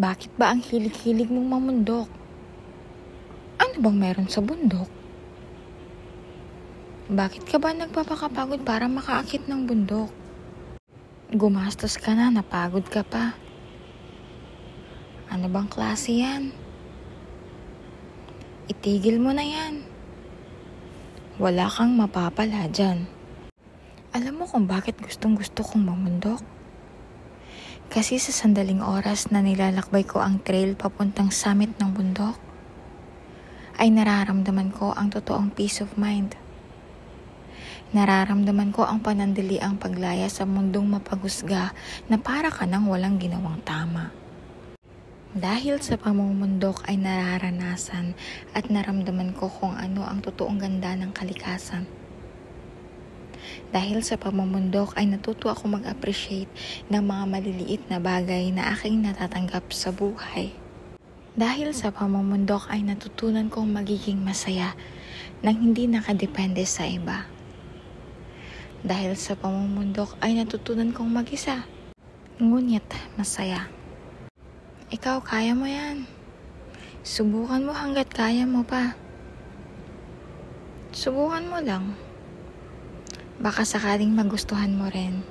Bakit ba ang hilig-hilig mong mamundok? Ano bang meron sa bundok? Bakit ka ba nagpapakapagod para makaakit ng bundok? Gumastos ka na, napagod ka pa. Ano bang klase yan? Itigil mo na yan. Wala kang mapapala dyan. Alam mo kung bakit gustong-gusto kong mamundok? Kasi sa sandaling oras na nilalakbay ko ang trail papuntang summit ng bundok, ay nararamdaman ko ang totoong peace of mind. Nararamdaman ko ang panandaliang paglaya sa mundong mapaghusga na para ka nang walang ginawang tama. Dahil sa pamumundok ay nararanasan at naramdaman ko kung ano ang totoong ganda ng kalikasan. Dahil sa pamumundok ay natuto ako mag-appreciate ng mga maliliit na bagay na aking natatanggap sa buhay. Dahil sa pamumundok ay natutunan kong magiging masaya nang hindi nakadepende sa iba. Dahil sa pamumundok ay natutunan kong mag-isa, ngunit masaya. Ikaw, kaya mo yan. Subukan mo hanggat kaya mo pa. Subukan mo lang. Baka sakaling magustuhan mo rin.